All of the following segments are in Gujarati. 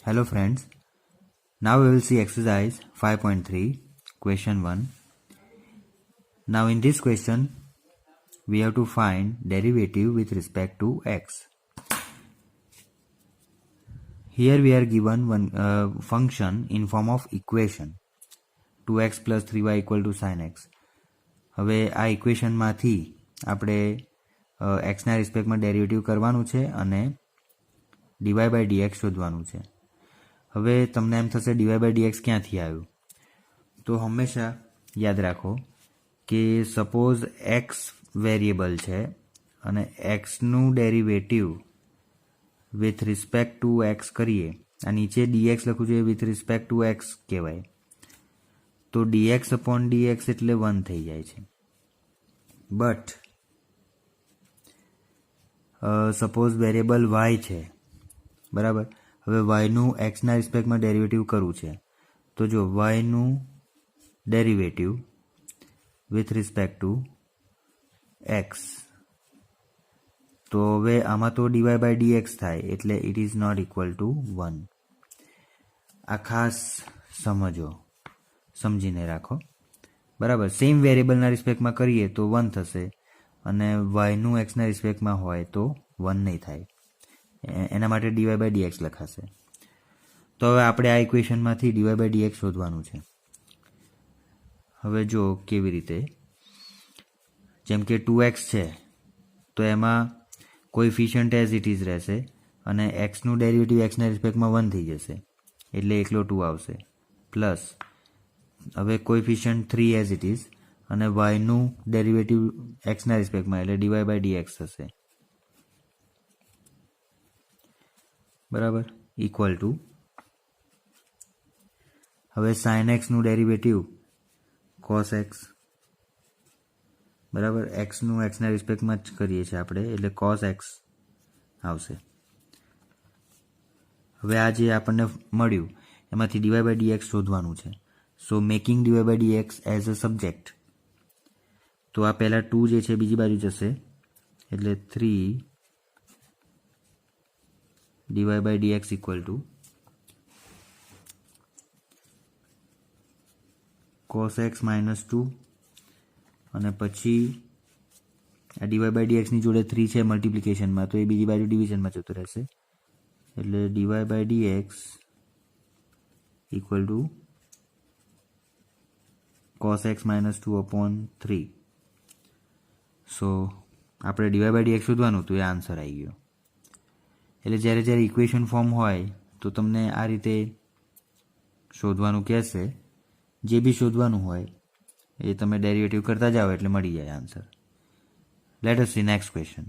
Hello friends, now we will see exercise 5.3 question 1. Now in this question we have to find derivative with respect to x. Here we are given one function in form of equation 2x plus 3y equal to sin x. હવે આ ઇક્વેશનમાંથી આપણે x ના રિસ્પેક્ટમાં ડેરિવેટિવ કરવાનું છે અને dy by dx શોધવાનું છે. હવે તમને એમ થશે dy by dx ક્યાંથી આવ્યું? તો હંમેશા યાદ રાખો કે સપોઝ x વેરિયેબલ છે અને xનું derivative with respect to x કરીએ, આ નીચે dx લખવું જોઈએ વિથ રિસ્પેક્ટ ટુ x કહેવાય, તો dx upon dx એટલે 1 થઈ જાય છે. બટ સપોઝ વેરિયેબલ y છે, બરાબર. હવે yનું xના રિસ્પેક્ટમાં ડેરિવેટિવ કરવું છે, તો જો yનું derivative with respect to x, તો હવે આમાં તો dy by dx થાય એટલે it is not equal to 1. આ ખાસ સમજીને રાખો, બરાબર. સેમ વેરિયેબલના રિસ્પેક્ટમાં કરીએ તો 1 થશે અને yનું xના રિસ્પેક્ટમાં હોય તો 1 નહીં થાય, એના માટે dy by dx લખાશે. તો હવે આપણે આ ઇક્વેશનમાંથી dy by dx શોધવાનું છે. હવે જો કેવી રીતે, જેમ કે 2x છે તો એમાં કોએફિશિયન્ટ એઝ ઇટ ઇઝ રહેશે અને xનું ડેરિવેટિવ xના રિસ્પેક્ટમાં 1 થઈ જશે એટલે એકલો 2 આવશે, પ્લસ હવે કોએફિશિયન્ટ 3 એઝ ઇટ ઇઝ અને yનું ડેરિવેટિવ xના રિસ્પેક્ટમાં એટલે dy by dx થશે, બરાબર, ઇક્વલ ટુ હવે sin xનું ડેરિવેટિવ cos x, બરાબર. xનું xના રિસ્પેક્ટમાં જ કરીએ છીએ આપણે એટલે cos x આવશે. હવે આ જે આપણને મળ્યું એમાંથી dy by dx શોધવાનું છે. So making dy by dx as a subject, તો આ પહેલા 2 જે છે બીજી બાજુ જશે એટલે 3 dy by dx equal to cos x minus 2 અને પછી આ dy by dx ની જોડે 3 છે મલ્ટિપ્લિકેશનમાં, તો એ બીજી બાજુ ડિવિઝનમાં જતું રહેશે એટલે dy by dx equal to cos x minus 2 upon 3. સો આપણે dy by dx શોધવાનું હતું, એ આન્સર આવી ગયો. એટલે જ્યારે ઇક્વેશન ફોર્મ હોય તો તમને આ રીતે શોધવાનું કહેશે, જે બી શોધવાનું હોય એ તમે ડેરિવેટિવ કરતા જાઓ એટલે મળી જાય answer. Let S C next question.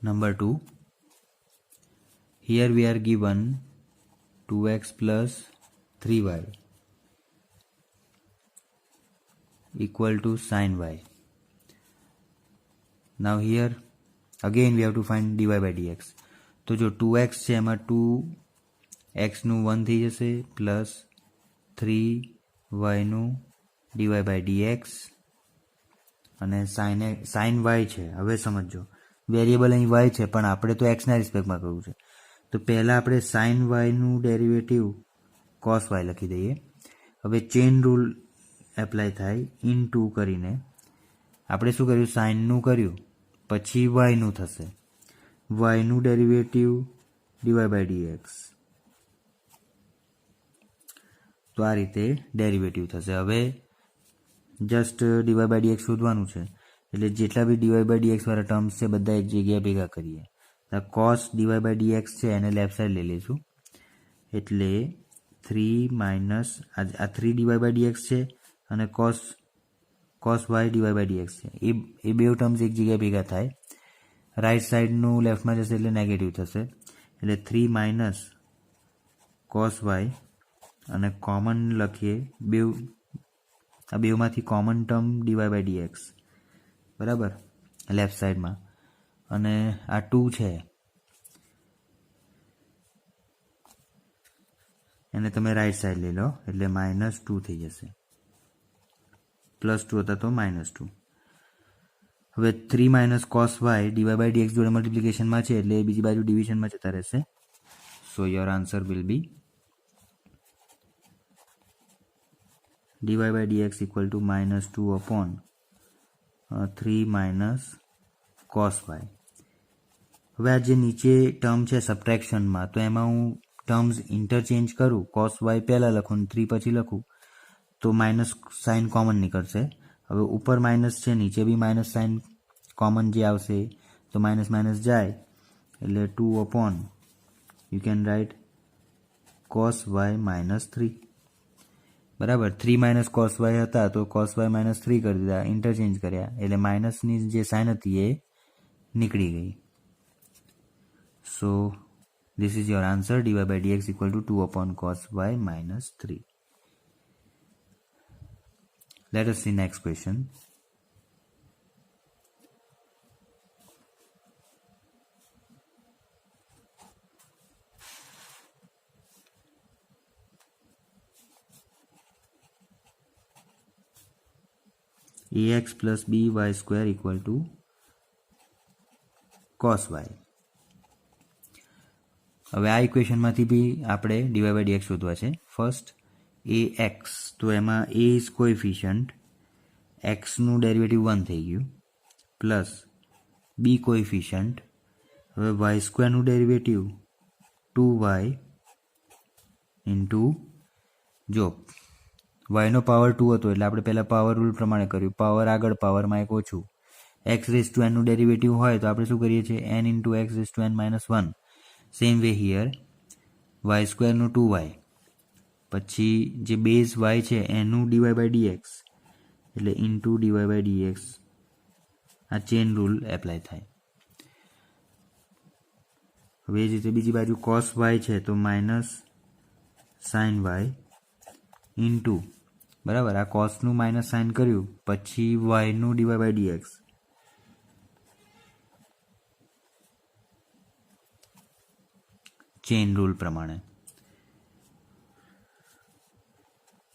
Number 2. Here we are given 2x plus 3y equal to sin y. Now here again we have to find dy by dx. તો જો 2x છે એમાં 2x નું 1 થઈ જશે પ્લસ 3y નું dy by dx અને sin y છે. હવે સમજો વેરિયેબલ અહીં y છે પણ આપણે તો x ના રિસ્પેક્ટમાં કરવું છે, તો પહેલાં આપણે sin y નું ડેરિવેટિવ cos y લખી દઈએ. હવે ચેઇન રૂલ એપ્લાય થાય, ઇન 2 કરીને આપણે શું કર્યું, સાઇનનું કર્યું પછી yનું થશે, yનું ડેરિવેટિવ dy by dx, તો આ રીતે ડેરિવેટિવ થશે. હવે જસ્ટ dy by dx શોધવાનું છે એટલે જેટલા બી dy by dx વાળા ટર્મ્સ છે બધા એક જગ્યાએ ભેગા કરીએ. cos dy by dx છે એને લેફ્ટ સાઈડ લઈ લઈશું એટલે 3 માઇનસ આ 3 dy by dx છે અને cos y dy by dx છે, એ બે ટર્મ્સ એક જગ્યાએ ભેગા થાય, રાઈટ સાઈડનું લેફ્ટમાં જશે એટલે નેગેટિવ થશે એટલે 3 માઇનસ cos y અને કોમન લખીએ આ બેમાંથી common term dy by dx, બરાબર, લેફ્ટ સાઈડમાં, અને આ 2 છે એને તમે રાઈટ સાઈડ લઈ લો એટલે -2 થઈ જશે, +2 હતા તો -2. હવે 3 - cos y dy/dx જોડે મલ્ટિપ્લિકેશનમાં છે એટલે બીજી બાજુ ડિવિઝનમાં જતા રહેશે. સો your answer will B dy/dx = -2/3 - cos y. હવે આ જે નીચે ટર્મ છે સબટ્રેક્શનમાં, તો એમાં હું ટર્મ્સ ઇન્ટરચેન્જ કરું, cos y પહેલાં લખું ને 3 પછી લખું તો માઇનસ સાઇન કોમન નીકળશે. હવે ઉપર માઇનસ છે, નીચે બી માઇનસ સાઇન કોમન જે આવશે તો માઇનસ માઇનસ જાય એટલે 2 you can write cos y -3. બરાબર, 3 - cos y હતા તો cos y -3 કરી દીધા, ઇન્ટરચેન્જ કર્યા એટલે માઇનસની જે સાઇન હતી એ નીકળી ગઈ. સો this is your answer, dy/dx = 2/cos y -3. Let us see next question. ax + by² = cos y. હવે આ ઇક્વેશનમાંથી બી આપણે dy/dx શોધવા છે. ફર્સ્ટ ax, તો એમાં a ઇઝ કોએફિશિયન્ટ, એક્સનું ડેરિવેટિવ 1 થઈ ગયું, પ્લસ બી કોએફિશિયન્ટ, હવે y² નું ડેરિવેટિવ 2y ઇન્ટુ, જો yનો પાવર 2 હતો એટલે આપણે પહેલાં પાવર રૂલ પ્રમાણે કર્યું, પાવર આગળ પાવરમાં એક ઓછું. x⁴n નું ડેરિવેટિવ હોય તો આપણે શું કરીએ છીએ, n × x⁴n - 1. Same way here y² નું 2y, પછી જે બેઝ y છે એનું dy/dx એટલે ઇન્ટુ dy/dx, આ ચેન રૂલ એપ્લાય થાય. હવે એ જ રીતે બીજી બાજુ cos y છે તો માઇનસ સાઇન y ઇન્ટુ, બરાબર, આ કોસનું માઇનસ સાઇન કર્યું પછી yનું dy/dx, ચેન રૂલ પ્રમાણે.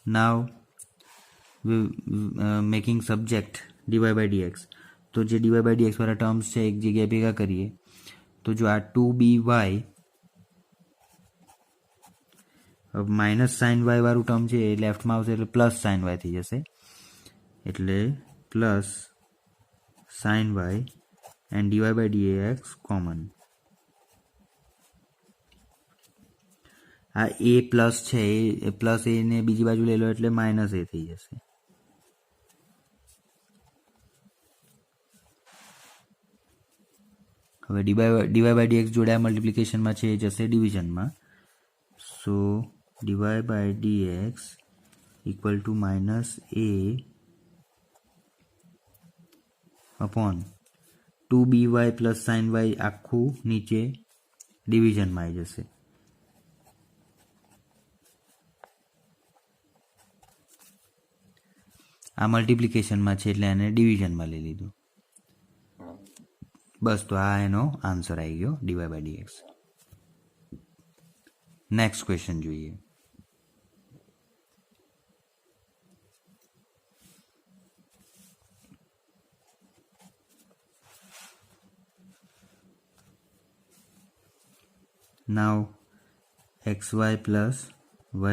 નાવ મેકિંગ સબ્જેક્ટ dy/dx, તો જે dy/dx વાળા ટર્મ્સ છે એક જગ્યાએ ભેગા કરીએ તો જો આ 2by માઇનસ સાઇન y વાળું ટર્મ છે એ લેફ્ટમાં આવશે એટલે પ્લસ સાઇન y થઈ જશે, એટલે plus sine y and dy/dx common. આ એ પ્લસ છે એ પ્લસ એને બીજી બાજુ લઈ લો એટલે માઇનસ એ થઈ જશે. હવે dy/dx જોડે આ મલ્ટિપ્લિકેશનમાં છે એ જશે ડિવિઝનમાં. સો dy/dx = -a/2by + sin y આખું નીચે ડિવિઝનમાં આવી જશે. આ મલ્ટિપ્લિકેશનમાં છે એટલે એને ડિવિઝનમાં લઈ લીધું. બસ, તો આ એનો આન્સર આવી ગયો dy/dx. નેક્સ્ટ ક્વેશ્ચન જોઈએ. નાવ xy + y²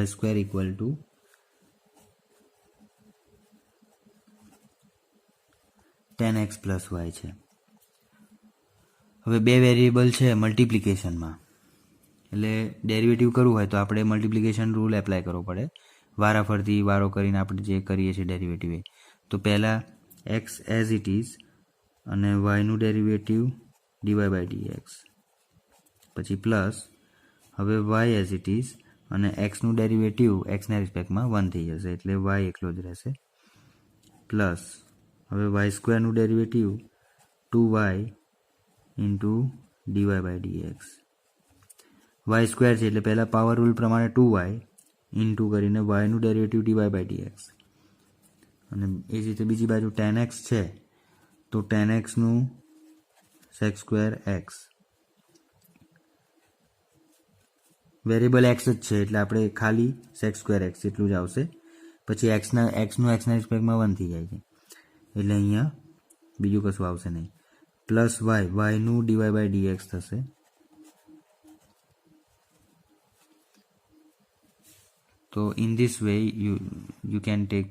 = 10x + y છે. હવે બે વેરિયેબલ છે મલ્ટિપ્લિકેશનમાં, એટલે ડેરિવેટિવ કરવું હોય તો આપણે મલ્ટિપ્લિકેશન રૂલ એપ્લાય કરવો પડે, વારાફરતી વારો કરીને આપણે જે કરીએ છીએ ડેરિવેટિવ એ. તો પહેલાં x એઝ ઇટ ઇઝ અને yનું ડેરિવેટિવ dy/dx, પછી પ્લસ હવે y એઝ ઇટ ઇઝ અને xનું ડેરિવેટિવ xના રિસ્પેક્ટમાં 1 થઈ જશે એટલે y એકલો જ રહેશે, પ્લસ હવે y² નું derivative 2y into dy/dx. y² છે એટલે પહેલાં પાવર રૂલ પ્રમાણે 2y ઇન્ટુ કરીને yનું ડેરિવેટિવ dy/dx, અને એ જ રીતે બીજી બાજુ 10x છે તો 10x નું sec² x, વેરિયેબલ એક્સ જ છે એટલે આપણે ખાલી સેક સ્ક્વેર એક્સ એટલું જ આવશે. પછી એક્સના રિસ્પેક્ટમાં 1 થઈ જાય છે એટલે અહીંયા બીજું કશું આવશે નહીં. પ્લસ વાયનું ડીવાય બાય ડીએક્સ થશે. તો in this way you can take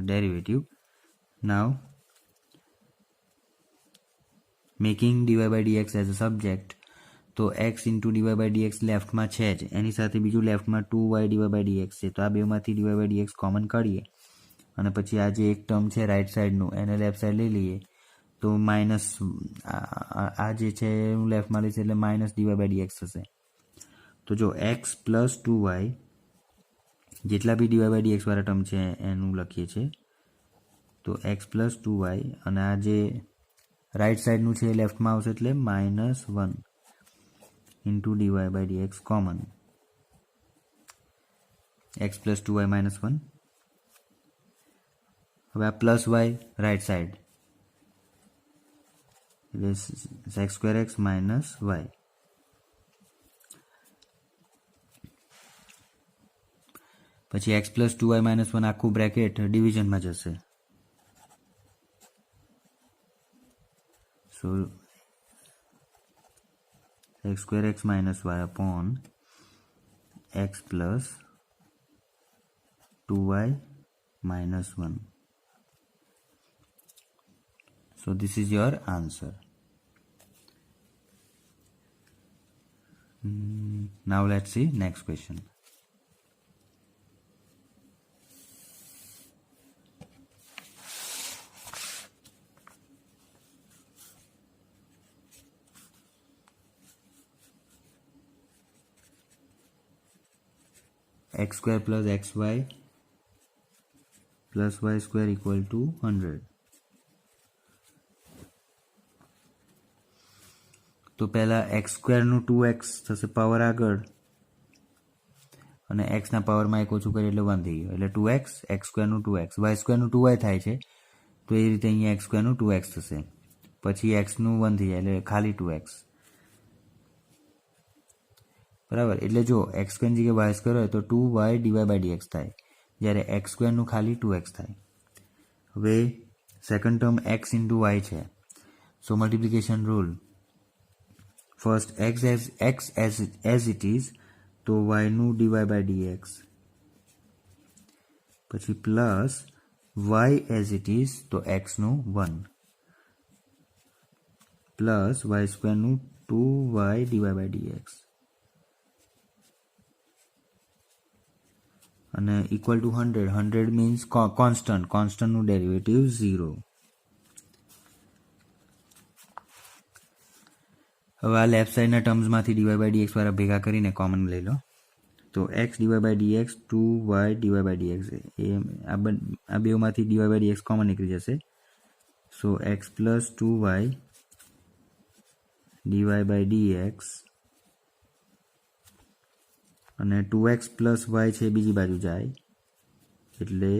derivative. Now making dy by dx as a subject, તો x into dy by dx લેફ્ટમાં છે જ, એની સાથે બીજું લેફ્ટમાં 2y dy by dx છે, તો આ બેમાંથી dy by dx કોમન કાઢીએ અને પછી આ જે એક ટર્મ છે રાઈટ સાઈડનું એને લેફ્ટ સાઈડ લઈ લઈએ તો માઇનસ આ જે છે હું લેફ્ટમાં લઈશ એટલે માઇનસ dy by dx થશે. તો જો x પ્લસ 2y જેટલા બી dy by dx વાળા ટર્મ છે એનું લખીએ છીએ તો x પ્લસ 2y અને આ જે રાઈટ સાઈડનું છે લેફ્ટમાં આવશે એટલે minus 1 into dy by dx common. x plus 2y minus 1. હવે આ પ્લસ y રાઈટ સાઈડ એટલે sec square x minus y. પછી x પ્લસ 2y માઇનસ 1 આખું બ્રેકેટ ડિવિઝનમાં જશે. સો x square x minus y upon x plus 2y minus 1. So this is your answer. Now let's see next question. x square plus xy plus y square equal to 100. તો પહેલા x સ્ક્વેરનું 2x થશે પાવર આગળ અને x ના પાવરમાં એક ઓછું કરીએ એટલે 1 થઈ ગયું એટલે 2x, x સ્ક્વેરનું 2x, y સ્ક્વેરનું 2y થાય છે તો એ રીતે અહીંયા x સ્ક્વેરનું 2x થશે. પછી x નું 1 થઈ જાય એટલે ખાલી 2x. બરાબર, એટલે જો x સ્ક્વેરની જગ્યાએ y સ્ક્વેર હોય તો 2y dy by dx થાય જ્યારે x સ્ક્વેરનું ખાલી 2x થાય. હવે second term x into y છે so multiplication rule. First x as it is તો y નું dy by dx, પછી plus y as it is તો x નું 1 પ્લસ y સ્ક્વેરનું 2y dy by dx અને ઇક્વલ ટુ 100. 100 મીન્સ કોન્સ્ટન્ટનું ડેરિવેટિવ 0. હવે આ લેફ્ટ સાઈડના ટર્મ્સમાંથી dy by dx વાળા ભેગા કરીને કોમન લઈ લો તો x dy by dx 2y dy by dx એ આ બેમાંથી dy by dx કોમન નીકળી જશે. સો x plus 2y dy by dx અને 2x પ્લસ y છે બીજી બાજુ જાય એટલે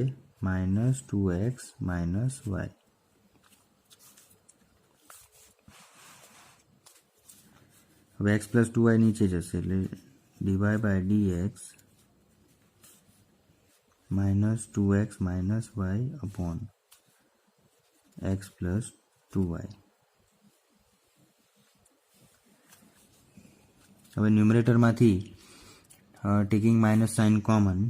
માઇનસ 2x માઇનસ y. હવે x પ્લસ 2y નીચે જશે એટલે dy by dx minus 2x minus y upon x plus 2y. હવે ન્યુમરેટરમાંથી ટેકિંગ માઇનસ સાઇન કોમન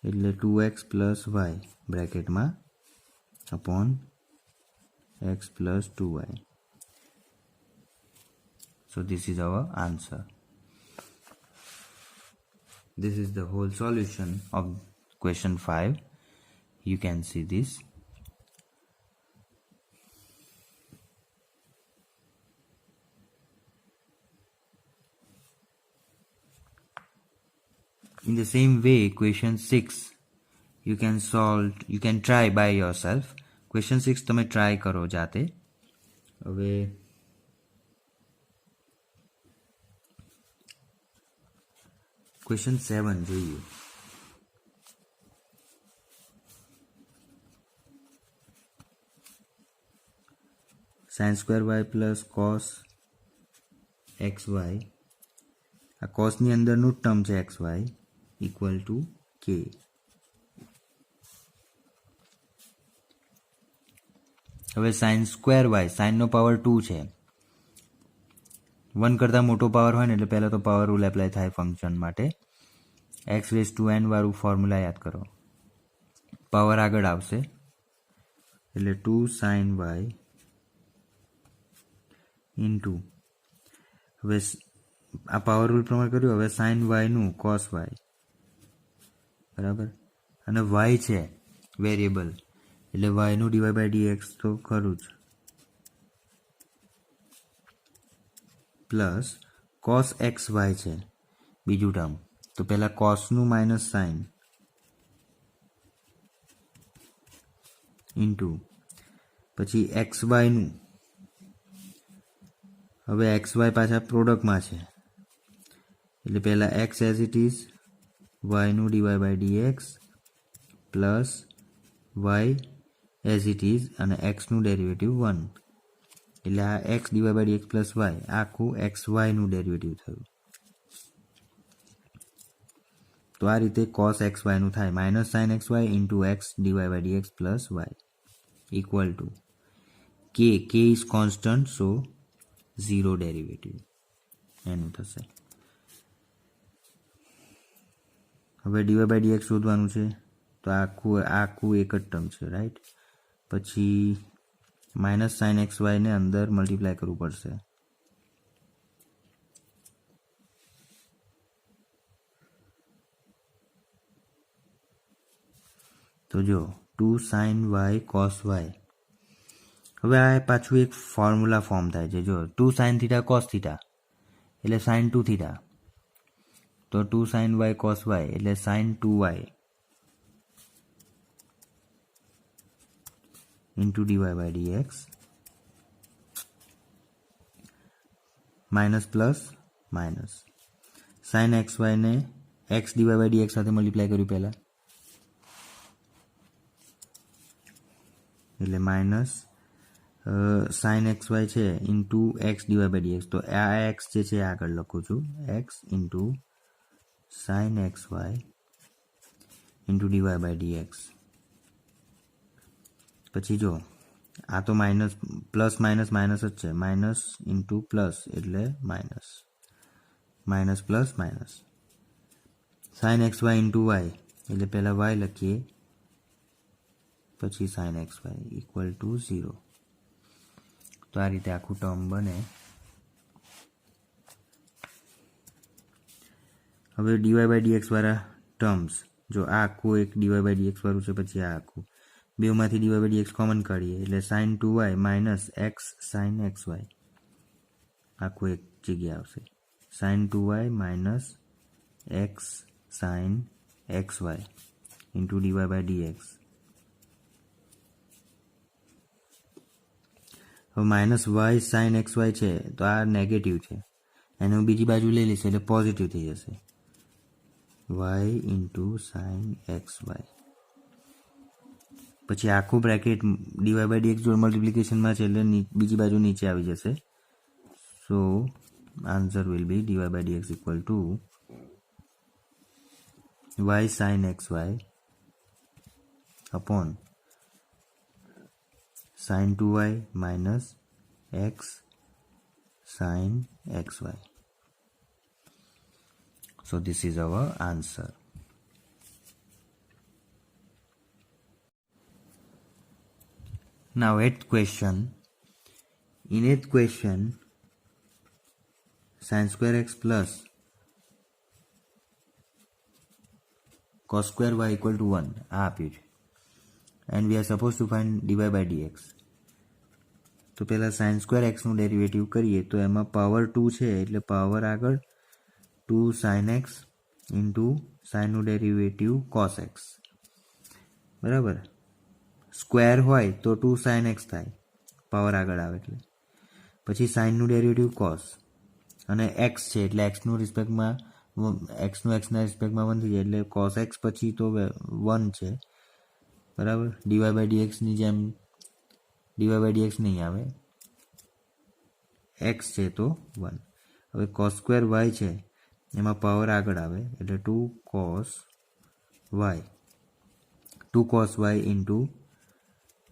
એટલે 2x પ્લસ y બ્રેકેટમાં upon x plus 2y. So this is our answer. This is the whole solution of question 5. You can see this. In the same way, question 6 you can try by yourself. Question 6 તમે try કરો જાતે. હવે question 7 જોઈએ. sin square y plus cos x y, આ કોસની અંદરનું જ ટર્મ છે એક્સ વાય ઇક્વલ ટુ કે. હવે સાઇન સ્ક્વેર વાય, સાઇનનો પાવર 2 છે, 1 કરતાં મોટો પાવર હોય ને એટલે પહેલાં તો પાવર રૂલ એપ્લાય થાય ફંક્શન માટે. એક્સ રેઝ ટુ એન વાળું ફોર્મ્યુલા યાદ કરો, પાવર આગળ આવશે એટલે 2 સાઇન વાય ઇન્ટુ, હવે આ પાવર રૂલ પ્રમાણે કર્યું, હવે સાઇન વાયનું કોસ વાય, બરાબર. અને વાય છે વેરિયેબલ એટલે વાયનું ડીવાય બાય ડીએક્સ તો ખરું જ, પ્લસ કોસ એક્સ વાય છે બીજું ટર્મ, તો પહેલાં કોસનું માઇનસ સાઇન ઇન્ટુ પછી એક્સ વાયનું, હવે એક્સ વાય પાછા પ્રોડક્ટમાં છે એટલે પહેલાં એક્સ એઝ ઇટ ઇઝ, વાયનું dy by dx plus y as it is અને એક્સનું ડેરિવેટિવ 1, એટલે આ x dy by dx plus y આખું એક્સ વાયનું ડેરિવેટિવ થયું. તો આ રીતે કોસ એક્સ વાયનું થાય minus sine x y into x dy by dx plus y equal to કે ઇઝ કોન્સ્ટન્ટ, સો 0 ડેરિવેટિવ એનું થશે. હવે ડીવાય બાય ડીએક્સ શોધવાનું છે તો આખું એક જ ટર્મ છે, રાઈટ. પછી માઇનસ સાઇન એક્સ વાયને અંદર મલ્ટીપ્લાય કરવું પડશે, તો જો 2 સાઇન વાય કોસ વાય. હવે આ પાછું એક ફોર્મ્યુલા ફોર્મ થાય છે, જો 2 સાઇન થીટા કોસ થીટા એટલે સાઇન 2 થીટા, તો 2 સાઇન વાય કોસ વાય એટલે sine 2 y into dy by dx minus plus minus sine x વાયને એક્સ ડીવાય બાય ડીએક્સ સાથે મલ્ટીપ્લાય કર્યું પહેલાં એટલે માઇનસ સાઇન એક્સ વાય છે into x dy by dx, તો આ એક્સ જે છે આગળ લખું છું, x into sine x y into dy by dx. પછી જો આ તો માઇનસ પ્લસ માઇનસ માઇનસ જ છે, માઇનસ ઇન્ટુ પ્લસ એટલે minus, minus plus minus sine x y into y એટલે પહેલાં વાય લખીએ પછી sine x y equal to 0. તો આ રીતે આખું ટર્મ બને. હવે ડીવાય બાય ડીએક્સ વાળા ટર્મ્સ, જો આ આખું એક ડીવાય બાય ડીએક્સ વાળું છે, પછી આ આખું બેમાંથી ડીવાય બાય ડીએક્સ કોમન કાઢીએ એટલે sine 2y minus x sine x y આખું એક જગ્યા આવશે, sine 2y minus x sine x y into dy by dx. હવે minus y sine x y છે તો આ નેગેટિવ છે, એને હું બીજી બાજુ લઈ લઈશ એટલે પોઝિટિવ થઈ જશે, y into sine x y. પછી આખું બ્રેકેટ ડીવાય બાય ડીએક્સ જોડે મલ્ટિપ્લિકેશનમાં છે એટલે બીજી બાજુ નીચે આવી જશે, so answer will be dy by dx equal to y sine x y upon sin 2y minus x sin xy. So this is our answer. Now eighth question. In eighth question, sin square x plus cos square y equal to 1 આ આપ્યું છે and we are supposed to find dy by dx. તો પહેલાં સાઇન સ્ક્વેર એક્સનું ડેરિવેટિવ કરીએ તો એમાં પાવર 2 છે એટલે પાવર આગળ 2 સાઇન એક્સ ઇન્ટુ સાઇનનું ડેરિવેટિવ કોસ એક્સ, બરાબર. સ્ક્વેર હોય તો 2 સાઇન એક્સ થાય, પાવર આગળ આવે એટલે. પછી સાઇનનું ડેરિવેટિવ કોસ અને એક્સ છે એટલે એક્સનું રિસ્પેક્ટમાં એક્સનું એક્સના રિસ્પેક્ટમાં 1 થઈ જાય એટલે કોસ એક્સ પછી તો 1 છે, બરાબર. ડીવાય બાય ડીએક્સની જેમ ડીવાય બાય ડીએક્સ નહીં આવે, એક્સ છે તો 1. હવે cos સ્ક્વેર વાય છે એમાં પાવર આગળ આવે એટલે 2 cos y into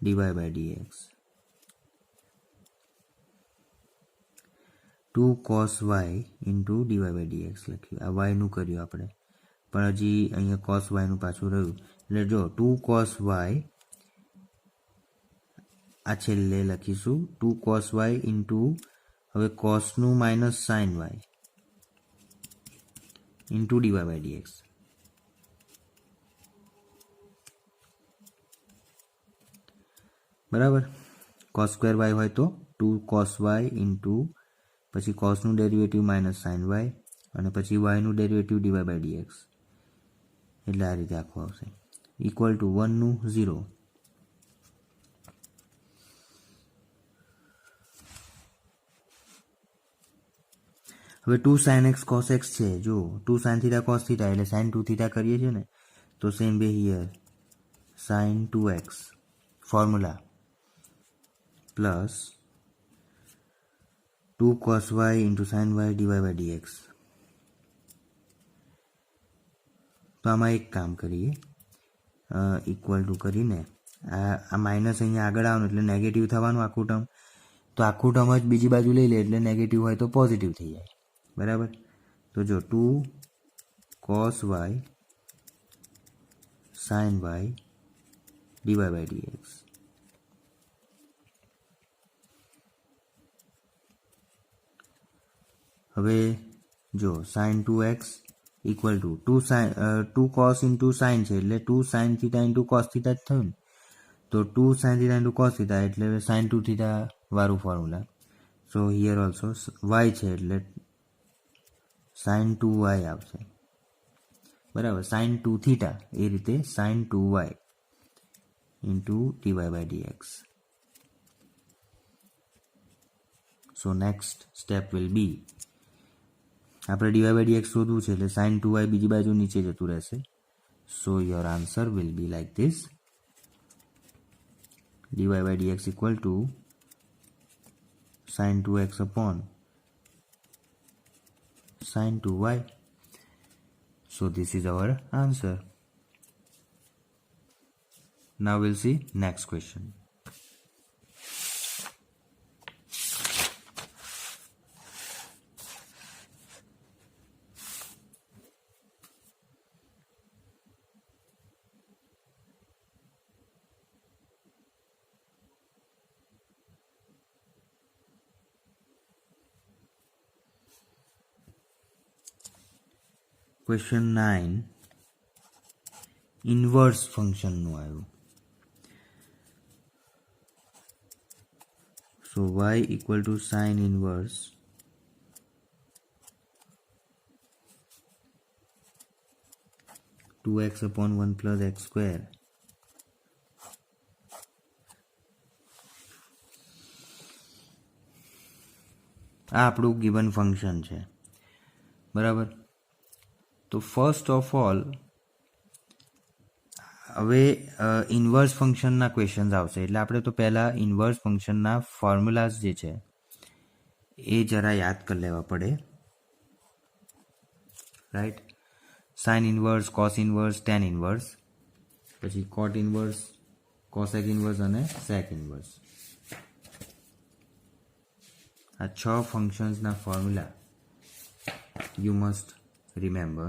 dy by dx, 2 cos y into dy by dx લખ્યું. આ વાયનું કર્યું આપણે, પણ હજી અહીંયા cos yનું પાછું રહ્યું. એટલે જો 2 cos y આ છેલ્લે લખીશું 2 cos y ઇન્ટુ હવે cosનું minus sin y into dy by dx. બરાબર. cos સ્ક્વેર y હોય તો 2 cos y ઇન્ટુ પછી cosનું ડેરિવેટિવ માઇનસ sin y અને પછી yનું ડેરિવેટિવ dy બાય dx. એટલે આ રીતે આખું આવશે ઇક્વલ ટુ 1 નું 0. હવે 2 sin x cos x છે. જો 2 sin theta cos theta એટલે sin 2 theta કરીએ છીએ ને, તો same way here sin 2x formula plus 2 cos y into sin y dy by dx. તો આમાં એક કામ કરીએ, ઇક્વલ ટુ કરીને આ માઇનસ અહીંયા આગળ આવવાનું એટલે નેગેટિવ થવાનું આખું ટર્મ, તો આખું ટર્મ જ બીજી બાજુ લઈ લે એટલે નેગેટિવ હોય તો પોઝિટિવ થઈ જાય. બરાબર. તો જો 2 cos y sin y dy by dx. હવે જો sin 2x equal to 2 cos into sin છે એટલે 2 sin theta into cos theta જ થયું ને, તો 2 sin theta into cos theta એટલે sin 2 theta વાળું formula. So here also y છે એટલે sin 2y આવશે. બરાબર. sin 2 theta એ રીતે sin 2y into dy by dx. So next step will be આપણે dy by dx શોધવું છે એટલે sin 2y બીજી બાજુ નીચે જતું રહેશે. સો your answer will B like this, dy by dx equal to sin 2x upon sin 2y. So this is our answer. Now we'll see next question. Question 9 inverse ફંક્શનનું આવ્યું. So y equal to sine inverse two x upon 1 plus x square. આ આપણું ગિવન ફંક્શન છે. બરાબર. તો ફર્સ્ટ ઓફ ઓલ હવે ઇન્વર્સ ફંક્શનના ક્વેશ્ચન્સ આવશે એટલે આપણે તો પહેલાં ઇન્વર્સ ફંક્શનના ફોર્મ્યુલાઝ જે છે એ જરા યાદ કરી લેવા પડે. Right. Sine inverse, cos inverse, tan inverse, પછી કોટ ઇન્વર્સ, કોસેક ઇન્વર્સ અને સેક ઇન્વર્સ. આ 6 ફંક્શન્સના ફોર્મ્યુલા યુ મસ્ટ remember.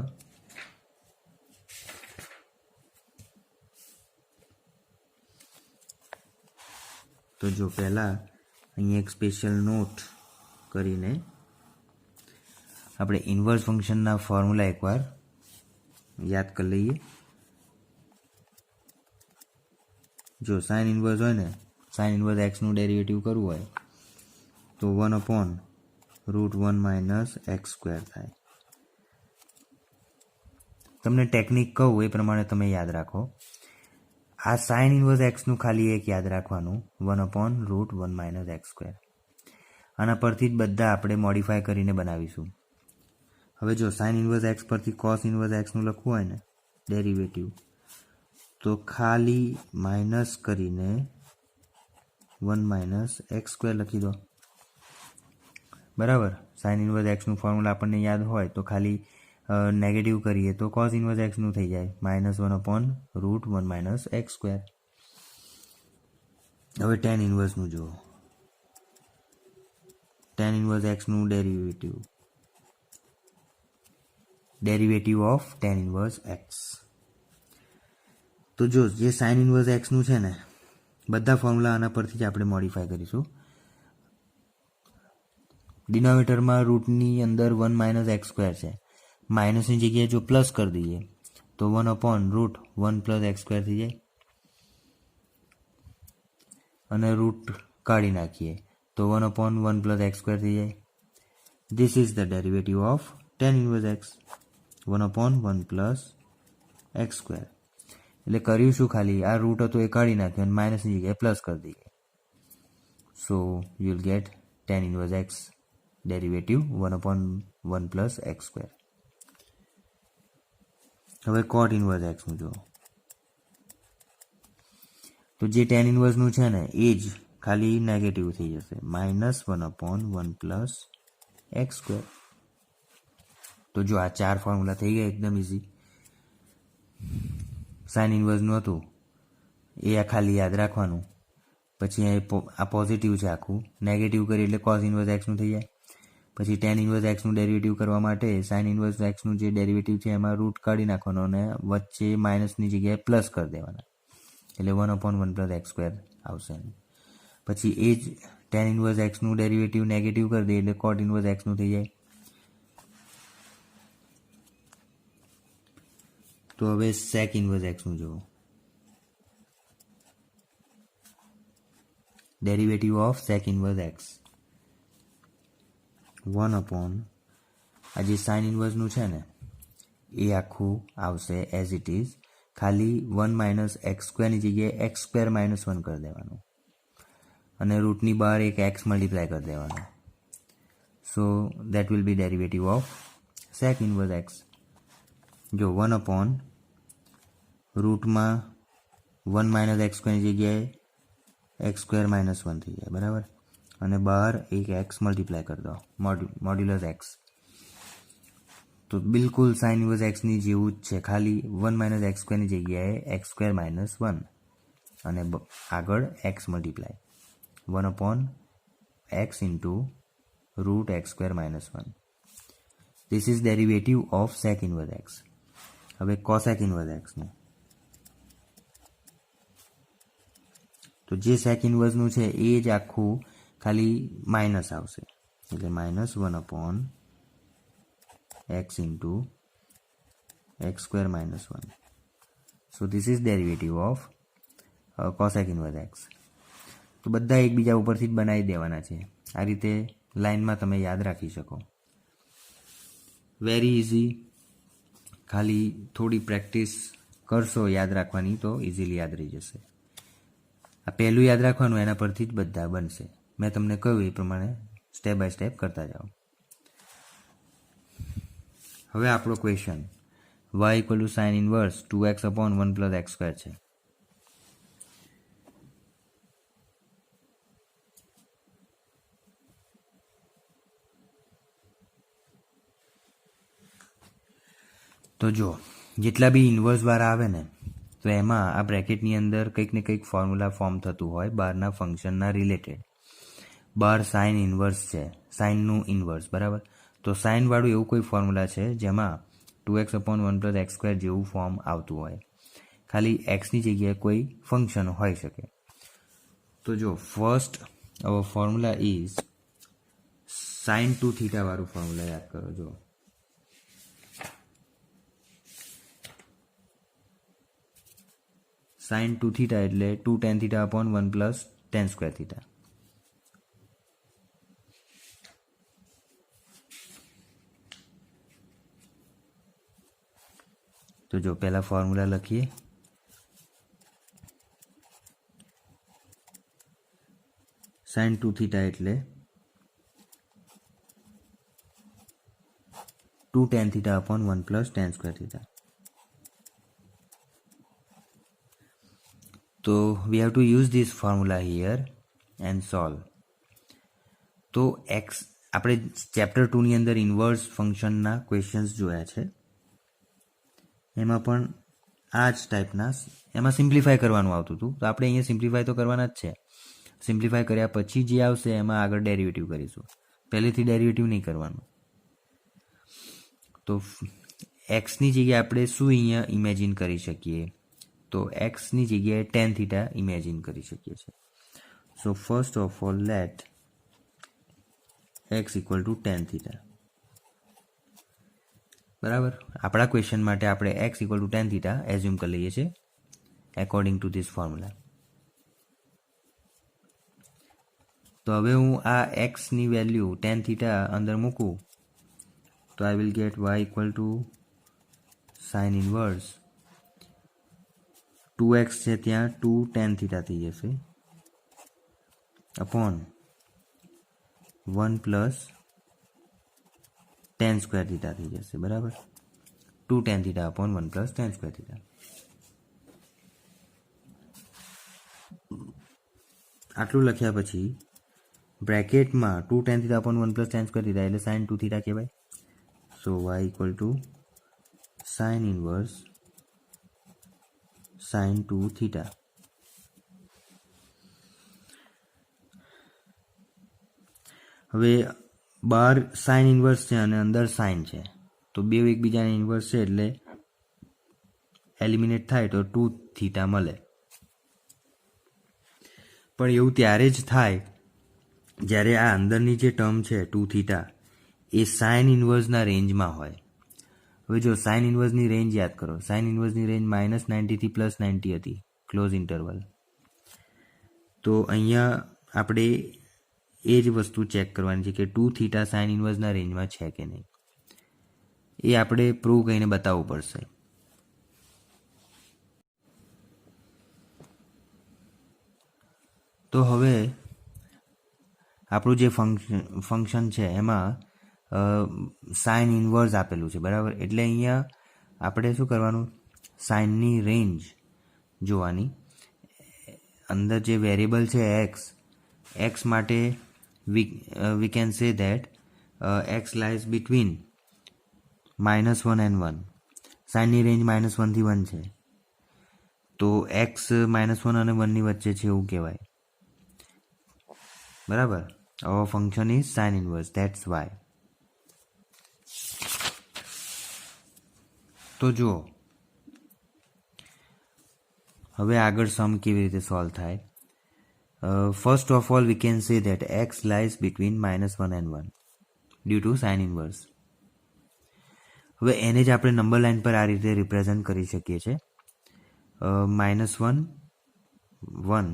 તો જો પહેલા અહીંયા એક સ્પેશિયલ નોટ કરીને આપણે ઇન્વર્સ ફંક્શનના ફોર્મ્યુલા એકવાર યાદ કરી લઈએ. જો સાઇન ઇન્વર્સ હોય ને, સાઇન ઇન્વર્સ એક્સનું ડેરિવેટિવ કરવું હોય તો 1 upon √1 માઇનસ એક્સ સ્ક્વેર થાય. તમને ટેકનિક કહું એ પ્રમાણે તમે યાદ રાખો. આ સાઇન ઇન્વર્સ એક્સનું ખાલી એક યાદ રાખવાનું 1 upon √1 માઇનસ એક્સ સ્ક્વેર. આના પરથી જ બધા આપણે મોડિફાય કરીને બનાવીશું. હવે જો સાઇન ઇન્વર્સ એક્સ પરથી કોસ ઇન્વર્સ એક્સનું લખવું હોય ને ડેરિવેટિવ, તો ખાલી માઇનસ કરીને 1 માઇનસ એક્સ સ્ક્વેર લખી દો. બરાબર. સાઇન ઇન્વર્સ એક્સનું ફોર્મ્યુલા આપણને યાદ હોય તો ખાલી નેગેટિવ કરીએ તો કોસ ઇન્વર્સ એક્સનું થઈ જાય -1/√1 - x². હવે ટેન ઇન્વર્સનું જુઓ. ટેન ઇન્વર્સ એક્સનું derivative of tan inverse x. તો જો જે સાઇન ઇન્વર્સ એક્સનું છે ને, બધા ફોર્મ્યુલા આના પરથી જ આપણે મોડિફાય કરીશું. ડિનોમિનેટરમાં રૂટની અંદર 1 - x² છે. માઇનસની જગ્યાએ જો પ્લસ કરી દઈએ તો 1/√1 + x² થઈ જાય, અને રૂટ કાઢી નાખીએ તો 1/1 + x² થઈ જાય. This is the derivative of tan inverse x, 1/1 + x². એટલે કર્યું શું, ખાલી આ રૂટ હતો એ કાઢી નાખ્યો અને માઇનસની જગ્યાએ પ્લસ કરી દઈએ. So you will get ten inverse x derivative 1/1 + x². હવે કોટ ઇન્વર્સ એક્સનું જુઓ. તો જે ટેન ઇન્વર્સનું છે ને એ જ ખાલી નેગેટિવ થઈ જશે, -1/1 + x². તો જો આ ચાર ફોર્મ્યુલા થઈ ગયા એકદમ ઇઝી. સાઇન ઇન્વર્સનું હતું એ આ ખાલી યાદ રાખવાનું. પછી આ પોઝિટિવ છે, આખું નેગેટિવ કરી એટલે કોસ ઇન્વર્સ એક્સનું થઈ જાય. પછી ટેન ઇન્વર્સ એક્સનું ડેરિવેટિવ કરવા માટે સાઇન ઇન્વર્સ એક્સનું જે ડેરિવેટિવ છે એમાં રૂટ કાઢી નાખવાનો અને વચ્ચે માઇનસની જગ્યાએ પ્લસ કરી દેવાના, એટલે 1/1 + x² આવશે. પછી એ જ ટેન ઇન્વર્સ એક્સનું ડેરિવેટિવ નેગેટિવ કરી દઈએ એટલે કોટ ઇન્વર્સ એક્સનું થઈ જાય. તો હવે સેક ઇન્વર્સ એક્સનું જુઓ. Derivative of sec inverse x 1/ આ જે સાઇન ઇન્વર્સનું છે ને એ આખું આવશે એઝ ઇટ ઇઝ, ખાલી 1 - x² ની જગ્યાએ x² - 1 કરી દેવાનું, અને રૂટની બહાર એક x મલ્ટીપ્લાય કરી દેવાનો. So that will be derivative of sec inverse x. જો 1/રૂટમાં 1 - x² ની જગ્યાએ x² - 1 થઈ જાય, બરાબર, અને બહાર એક x મલ્ટીપ્લાય કરી દો, મોડ્યુલસ x. તો બિલકુલ સાઇન ઇન્વર્સ એક્સની જેવું જ છે, ખાલી 1 - x² ની જગ્યાએ x² - 1 અને આગળ x multiply 1/x × √x² - 1. This is derivative of sec inverse x. હવે કોસેક ઇન્વર્સ એક્સનું. તો જે સેક ઇન્વર્સનું છે એ જ આખું ખાલી માઇનસ આવશે, એટલે -1/x × x² - 1. So this is derivative of cosec inverse x. તો બધા એકબીજા ઉપરથી જ બનાવી દેવાના છે. આ રીતે લાઇનમાં તમે યાદ રાખી શકો. Very easy. ખાલી થોડી પ્રેક્ટિસ કરશો યાદ રાખવાની તો ઇઝીલી યાદ રહી જશે. આ પહેલું યાદ રાખવાનું, એના પરથી જ બધા બનશે. મેં તમને કહ્યું એ પ્રમાણે સ્ટેપ બાય સ્ટેપ કરતા જાઓ. હવે આપણો question y = sin inverse 2x/1 + x² છે. તો જો જેટલા બી ઇન્વર્સવાળા આવે ને, તો એમાં આ બ્રેકેટની અંદર કંઈક ને કંઈક ફોર્મ્યુલા ફોર્મ થતું હોય બહારના ફંક્શનના રિલેટેડ. બહાર સાઇન ઇન્વર્સ છે, સાઇનનું ઇન્વર્સ, બરાબર. તો સાઇનવાળું એવું કોઈ ફોર્મ્યુલા છે જેમાં 2x/1 + x² જેવું ફોર્મ આવતું હોય, ખાલી એક્સની જગ્યાએ કોઈ ફંક્શન હોઈ શકે. તો જો first our formula is sin 2θ વાળું ફોર્મ્યુલા યાદ કરો. જો sin 2θ એટલે 2tan θ/1 + tan²θ. તો જો પહેલા ફોર્મ્યુલા લખીએ. sin 2θ એટલે 2tan θ/1 + tan²θ. So we have to use this formula here and solve. તો x આપણે ચેપ્ટર 2ની અંદર ઇન્વર્સ ફંક્શનના ક્વેશ્ચન્સ જોયા છે. એમાં પણ આ જ ટાઈપના એમાં સિમ્પ્લિફાય કરવાનું આવતું હતું. તો આપણે અહીંયા સિમ્પ્લિફાય તો કરવાના જ છે. સિમ્પ્લિફાય કર્યા પછી જે આવશે એમાં આગળ ડેરિવેટિવ કરીશું. પહેલેથી ડેરિવેટિવ નહીં કરવાનું. તો એક્સની જગ્યાએ આપણે શું અહીંયા ઇમેજિન કરી શકીએ? તો એક્સની જગ્યાએ ટેન થીટા ઇમેજિન કરી શકીએ છીએ. So first of all let x equal to tan theta. બરાબર, આપણા ક્વેશ્ચન માટે આપણે x equal to tan theta assume કરી લઈએ છીએ એકોર્ડિંગ ટુ ધીસ ફોર્મ્યુલા. તો હવે હું આ એક્સની વેલ્યુ ટેન થીટા અંદર મૂકું તો I will get y equal to sine inverse 2x છે ત્યાં 2 ટેન થીટા થઈ જશે upon 1 plus tan square theta થઈ જશે. બરાબર, 2 tan theta upon 1 plus tan square theta. આટલું લખ્યા પછી બ્રેકેટમાં 2 tan theta upon 1 plus tan square theta એટલે સાઇન 2 થીટા કહેવાય. So y equal to sine inverse sine 2 theta. હવે બહાર સાઇન ઇન્વર્સ છે અને અંદર સાઇન છે, તો બે એકબીજાને ઇન્વર્સ છે એટલે એલિમિનેટ થાય તો 2 થીટા મળે. પણ એવું ત્યારે જ થાય જ્યારે આ અંદરની જે ટર્મ છે 2 થીટા એ સાઇન ઇન્વર્સના રેન્જમાં હોય. હવે જો સાઇન ઇન્વર્સની રેન્જ યાદ કરો. સાઇન ઇન્વર્સની રેન્જ -90 થી +90 હતી ક્લોઝ ઇન્ટરવલ. તો અહીંયા આપણે એ જ વસ્તુ ચેક કરવાની છે કે 2 થીટા સાઇન ઇન્વર્સના રેન્જમાં છે કે નહીં. એ આપણે પ્રૂવ કરીને બતાવવું પડશે. તો હવે આપણું જે ફંક્શન છે એમાં સાઇન ઇન્વર્સ આપેલું છે. બરાબર, એટલે અહીંયા આપણે શું કરવાનું? સાઇનની રેન્જ જોવાની. અંદર જે વેરિયેબલ છે એક્સ માટે we can say that x lies between -1 and 1. સાઇનની range -1 થી 1 છે, તો x -1 અને 1 ની વચ્ચે છે એવું કહેવાય. બરાબર, our function is sin inverse, that's why. તો જુઓ હવે આગળ સમ કેવી રીતે સોલ્વ થાય. First of all we can say that x lies between -1 and 1 due to sin inverse. હવે એને જ આપણે નંબર લાઇન પર આ રીતે રિપ્રેઝન્ટ કરી શકીએ છીએ. -1 1.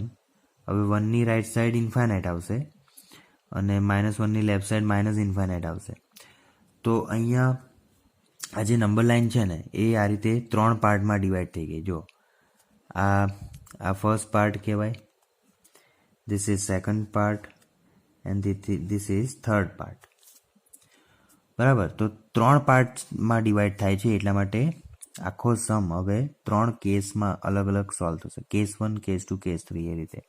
હવે 1 ની રાઈટ સાઈડ ઇન્ફાઇનાઇટ આવશે અને -1 ની લેફ્ટ સાઈડ માઇનસ ઇન્ફાઇનાઇટ આવશે. તો અહીંયા આ જે નંબર લાઇન છે ને એ આ રીતે 3 પાર્ટમાં ડિવાઈડ થઈ ગઈ. જો આ ફર્સ્ટ પાર્ટ કહેવાય, this is second part and this is third part. બરાબર, તો 3 પાર્ટમાં ડિવાઈડ થાય છે એટલા માટે આખો સમ હવે 3 કેસમાં અલગ અલગ સોલ્વ થશે. કેસ 1, કેસ 2, કેસ 3 એ રીતે.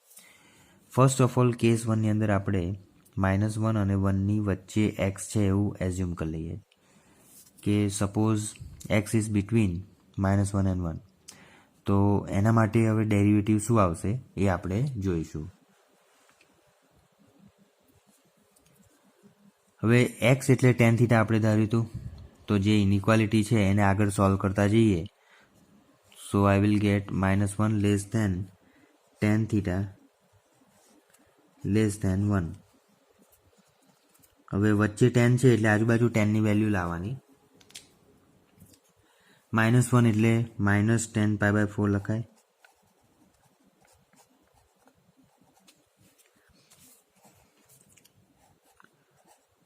ફર્સ્ટ ઓફ ઓલ કેસ 1 ની અંદર આપણે -1 અને 1 ની વચ્ચે x છે એવું એઝ્યુમ કરી લઈએ કે suppose x is between -1 and 1. તો એના માટે હવે ડેરિવેટિવ શું આવશે એ આપણે જોઈશું. હવે x એટલે ટેન થીટા આપણે ધાર્યું હતું, તો જે ઇનઇક્વાલિટી છે એને આગળ સોલ્વ કરતા જઈએ. So I will get -1 less than tan theta less than 1. હવે વચ્ચે 10 છે એટલે આજુબાજુ 10 ની વેલ્યુ લાવવાની. -1 એટલે -10 π/4 લખાય.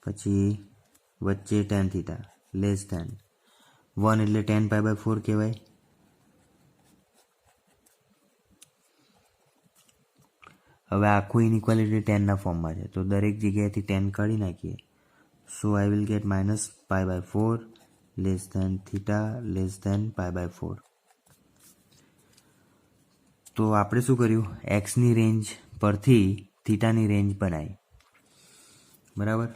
પછી વચ્ચે 10 થીટા લેસ ધેન 1 એટલે 10 π/4 કહેવાય. હવે આખું ઇનઇક્વાલિટી 10 ના ફોર્મમાં છે, તો દરેક જગ્યાએથી 10 કાઢી નાખીએ. So I will get -π/4 less than theta less than π/4. તો આપણે શું કર્યું? એક્સની રેન્જ પરથી થીટાની રેન્જ બનાવી. બરાબર,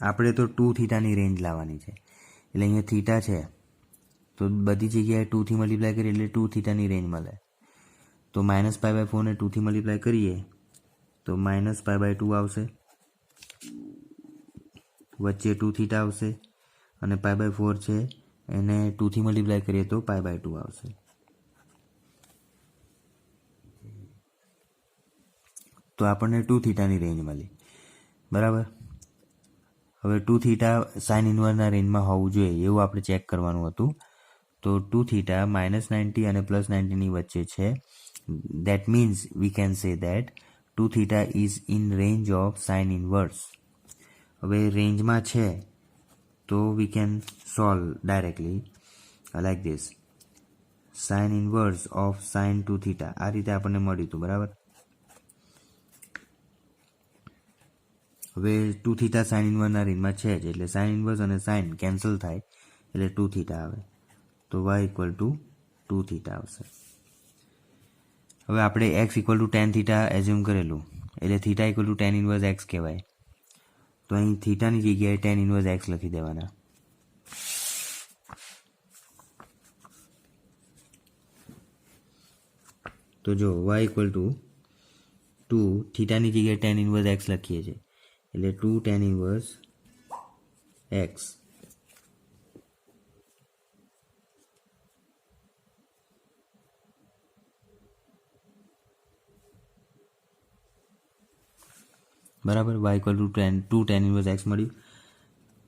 આપણે તો 2 થીટાની રેન્જ લાવવાની છે, એટલે અહીંયા થીટા છે તો બધી જગ્યાએ 2થી મલ્ટીપ્લાય કરીએ એટલે 2 થીટાની રેન્જ મળે. તો -π/4 ને 2થી મલ્ટીપ્લાય કરીએ તો -π/2 આવશે, વચ્ચે 2 થીટા આવશે, અને π/4 છે એને 2થી મલ્ટીપ્લાય કરીએ તો π/2 આવશે. તો આપણને 2 થીટાની રેન્જ મળી, બરાબર. હવે 2 થીટા સાઇન ઇન્વર્સના રેન્જમાં હોવું જોઈએ એવું આપણે ચેક કરવાનું હતું. તો 2 થીટા -90 અને +90ની વચ્ચે છે. That means we can say that 2 theta is in range of sin inverse. હવે રેન્જમાં છે તો we can solve directly like this. sin inverse of sin 2 theta આ રીતે આપણને મળ્યું હતું, બરાબર. હવે 2 થીટા સાઇન ઇન્વર્સના રેન્જમાં છે જ, એટલે સાઇન ઇન્વર્સ અને સાઇન કેન્સલ થાય એટલે 2 થીટા આવે, તો y = 2 થીટા આવશે. હવે આપણે x = tan થીટા એઝ્યુમ કરેલું, એટલે થીટા = tan ઇન્વર્સ x કહેવાય. તો અહીં થીટાની જગ્યાએ tan ઇન્વર્સ x લખી દેવાના. તો જો y = 2 થીટાની જગ્યાએ tan ઇન્વર્સ x લખીએ છીએ, એટલે 2 tan ઇન્વર્સ x. બરાબર, y = 2 tan ઇન્વર્સ x મળ્યું.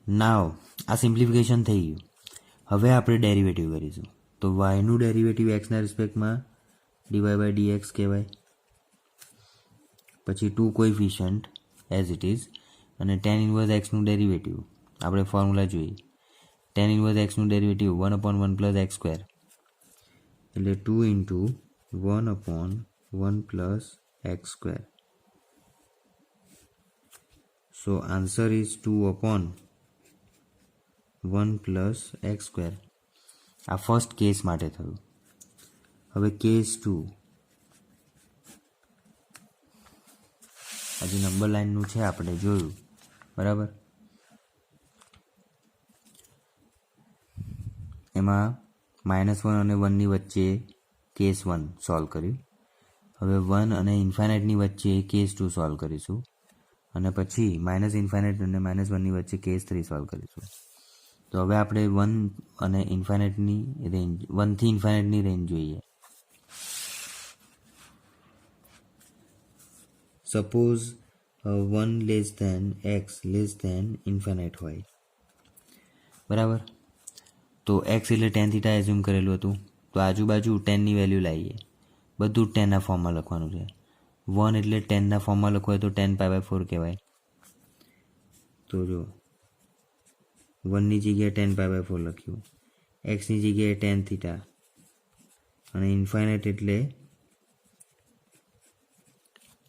નાવ આ સિમ્પ્લિફિકેશન થઈ ગયું. હવે આપણે ડેરિવેટિવ કરીશું. તો yનું ડેરિવેટિવ xના રિસ્પેક્ટમાં dy/dx કહેવાય. પછી 2 કોએફિશિયન્ટ એઝ ઇટ ઇઝ, અને tan ઇન્વર્સ xનું ડેરિવેટિવ આપણે ફોર્મ્યુલા જોઈએ. tan ઇન્વર્સ xનું ડેરિવેટિવ 1/1 + x², એટલે 2 × 1/1 + x². So answer is 2/1 + x². આ ફર્સ્ટ કેસ માટે થયું. હવે કેસ 2, હજી નંબર લાઇનનું છે આપણે જોયું, બરાબર. એમાં -1 અને 1ની વચ્ચે કેસ 1 સોલ્વ કર્યું. હવે 1 અને ઇન્ફાઇનાઇટની વચ્ચે કેસ 2 સોલ્વ કરીશું, અને પછી -∞ અને -1ની વચ્ચે કેસ 3 સોલ્વ કરીશું. તો હવે આપણે 1 અને ઇન્ફાઇનાઇટની રેન્જ, 1 થી ઇન્ફાઇનાઇટની રેન્જ જોઈએ. સપોઝ 1 <x > હોય, બરાબર. તો x એટલે tan થીટા એઝ્યુમ કરેલું હતું, તો આજુબાજુ 10ની વેલ્યુ લાવીએ, બધું 10ના ફોર્મમાં લખવાનું છે. 1 એટલે 10ના ફોર્મમાં લખવું હોય તો 10π/4 કહેવાય. તો જો 1ની જગ્યાએ 10π/4 લખ્યું, xની જગ્યાએ tan થીટા, અને ઇન્ફાઇનાઇટ એટલે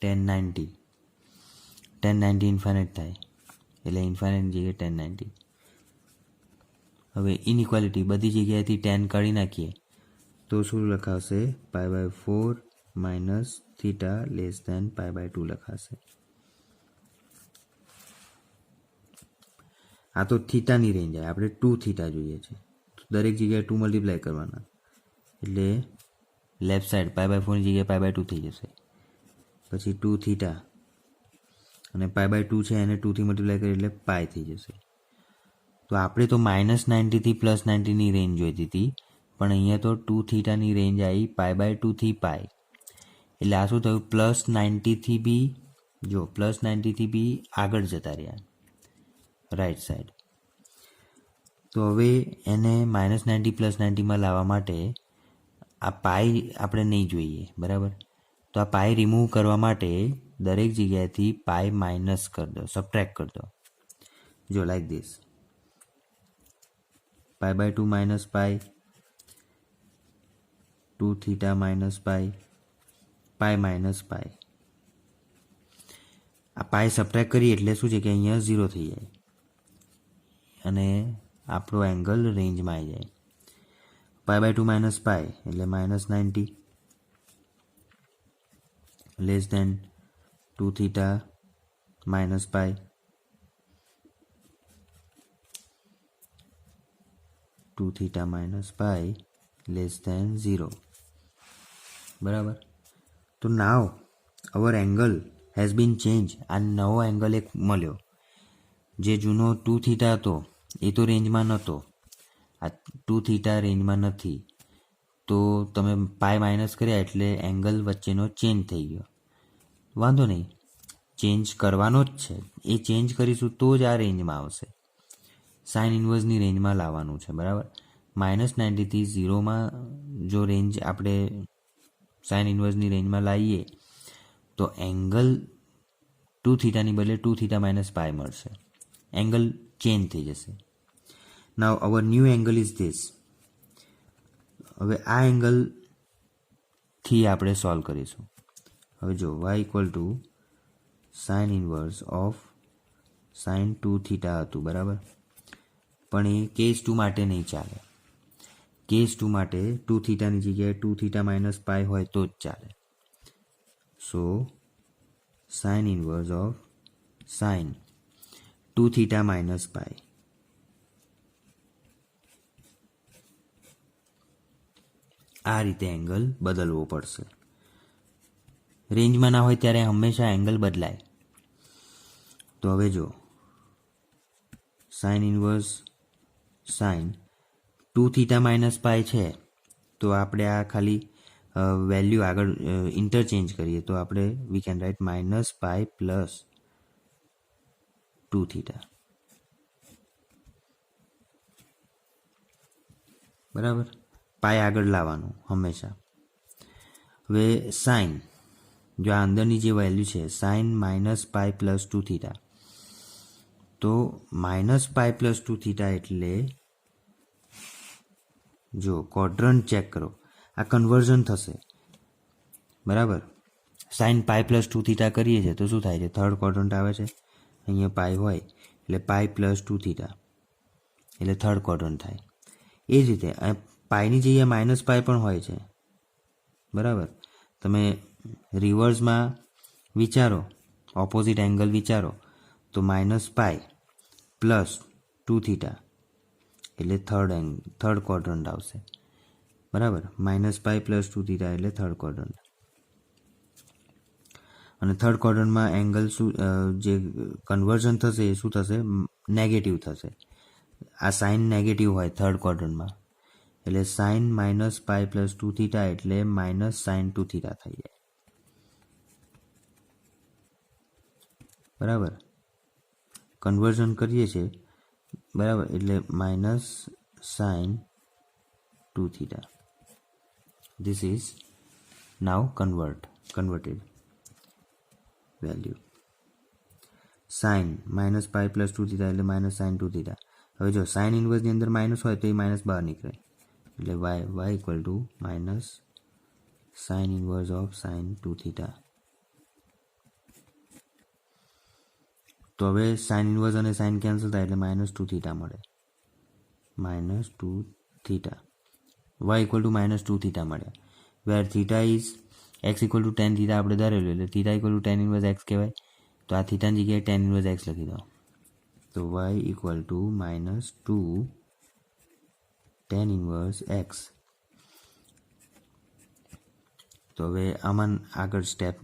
1090 ઇન્ફાઇનાઇટ થાય, એટલે ઇન્ફાઇનાઇટની જગ્યાએ 1090. હવે ઇનઇક્વાલિટી બધી જગ્યાએથી 10 કાઢી નાખીએ તો શું લખાશે? π/4 - થીટા π/2 લખાશે. આ તો થીટાની રેન્જ આવે, આપણે 2 થીટા જોઈએ છે, દરેક જગ્યાએ 2 મલ્ટીપ્લાય કરવાના, એટલે લેફ્ટ સાઈડ π/4ની જગ્યાએ π/2 થઈ જશે. પછી 2 થીટા, અને π/2 છે એને 2થી મલ્ટીપ્લાય કરીએ એટલે પાય થઈ જશે. તો આપણે તો -90 થી +90ની રેન્જ જોઈતી હતી, પણ અહીંયા તો 2 થીટાની રેન્જ આવી π/2 થી પાય, એટલે આ શું થયું? +90 થી બી, જો +90 થી બી આગળ જતા રહ્યા રાઈટ સાઈડ. તો હવે એને -90 +90માં લાવવા માટે આ પાય આપણે નહીં જોઈએ, બરાબર. તો આ પાય રિમૂવ કરવા માટે દરેક જગ્યાએથી પાય માઇનસ કરી દો, સબટ્રેક્ટ કરી દો. જો લાઈક ધીસ, π/2 - પાય, 2 થીટા - પાય, પાય - પાય. આ પાય સબટ્રેક્ટ કરીએ એટલે શું છે કે અહીંયા 0 થઈ જાય, અને આપણો એંગલ રેન્જમાં આવી જાય. π/2 - પાય એટલે -90 <2 theta minus pi 2 theta minus pi less than 0. બરાબર. તો now our angle has been change. આ નવો એંગલ એક મળ્યો. જે જૂનો 2 થીટા હતો એ તો રેન્જમાં નહોતો, આ 2 થીટા રેન્જમાં નથી, તો તમે પાઈ માઇનસ કર્યા એટલે એંગલ વચ્ચેનો ચેન્જ થઈ ગયો. વાંધો નહીં, ચેન્જ કરવાનો જ છે, એ ચેન્જ કરીશું તો જ આ રેન્જમાં આવશે. સાઇન ઇન્વર્સની રેન્જમાં લાવવાનું છે. બરાબર. -90 થી 0માં જો રેન્જ આપણે સાઇન ઇન્વર્સની રેન્જમાં લાવીએ તો એંગલ 2 થીટાની બદલે 2 થીટા માઇનસ પાઈ મળશે. એંગલ ચેન્જ થઈ જશે. Now our new angle is this. હવે આ એંગલથી આપણે સોલ્વ કરીશું. હવે જો y equal to sine inverse of sine 2 theta હતું. બરાબર. પણ એ કેસ 2 માટે નહીં ચાલે. કેસ 2 માટે 2 થીટાની જગ્યાએ 2 થીટા માઇનસ પાઈ હોય તો જ ચાલે. So sine inverse of sine 2 theta minus pi. આ રીતે એંગલ બદલવો પડશે. રેન્જમાં ના હોય ત્યારે હંમેશા એંગલ બદલાય. તો હવે જો sine inverse sine 2 theta minus pi છે, તો આપણે આ ખાલી વેલ્યુ આગળ ઇન્ટરચેન્જ કરીએ તો આપણે we can write minus pi plus 2 theta. બરાબર. પાઈ આગળ લાવવાનું હંમેશા. હવે સાઇન, જો આ અંદરની જે વેલ્યુ છે sine minus pi plus 2 theta, તો માઇનસ પાઈ પ્લસ 2 થીટા એટલે જો ક્વોડ્રન્ટ ચેક કરો, આ કન્વર્ઝન થશે. બરાબર. સાઇન પાઈ પ્લસ 2 થીટા કરીએ છીએ તો શું થાય છે, થર્ડ ક્વોડ્રન્ટ આવે છે. અહીંયા પાઈ હોય એટલે પાઈ પ્લસ 2 થીટા એટલે થર્ડ ક્વોડ્રન્ટ થાય. એ જ રીતે પાઈની જગ્યાએ માઇનસ પાઈ પણ હોય છે. બરાબર. તમે રિવર્સમાં વિચારો, ઓપોઝિટ એંગલ વિચારો તો માઇનસ પાઈ પ્લસ 2 થીટા એટલે થર્ડ ક્વોડ્રન્ટ આવશે. બરાબર. માઇનસ પાઈ પ્લસ 2 થીટા એટલે થર્ડ ક્વોડ્રન્ટ. અને થર્ડ ક્વોડ્રન્ટમાં એંગલ શું, જે કન્વર્ઝન થશે એ શું થશે, નેગેટિવ થશે. આ સાઇન નેગેટિવ હોય થર્ડ ક્વોડ્રન્ટમાં એટલે sine minus pi plus 2 theta એટલે માઇનસ સાઇન 2 થીટા થઈ જાય. બરાબર. કન્વર્ઝન કરીએ છીએ. બરાબર. એટલે minus sine 2 theta. This is now converted value. Sine minus pi plus 2 theta એટલે માઇનસ સાઇન 2 થીટા. હવે જો સાઇન ઇન્વર્સની અંદર માઇનસ હોય તો એ માઇનસ બહાર નીકળે એટલે y equal to minus sine inverse of sine 2 theta. તો હવે સાઇન ઇન્વર્સ અને સાઇન કેન્સલ થાય એટલે -2 થીટા મળે. -2 theta. y equal to -2 theta મળ્યા. Where theta is x equal to tan theta આપણે ધારેલું એટલે theta equal to tan inverse x કહેવાય. તો આ થીટાની જગ્યાએ tan ઇન્વર્સ x લખી દો. તો y equal to -2 tan inverse x. તો હવે આમાં આગળ સ્ટેપ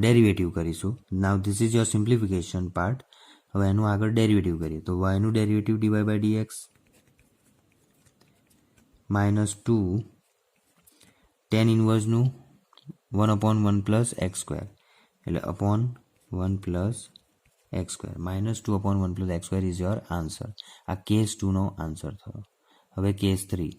ડેરિવેટિવ કરીશું. Now this is your simplification part. હવે એનું આગળ ડેરિવેટિવ કરીએ તો yનું ડેરિવેટિવ dy/dx -2 tan ઇન્વર્સનું 1/1 પ્લસ x² એટલે upon 1 plus x². -2/1 plus x² is your answer. આ કેસ 2 નો આન્સર થયો. હવે કેસ 3.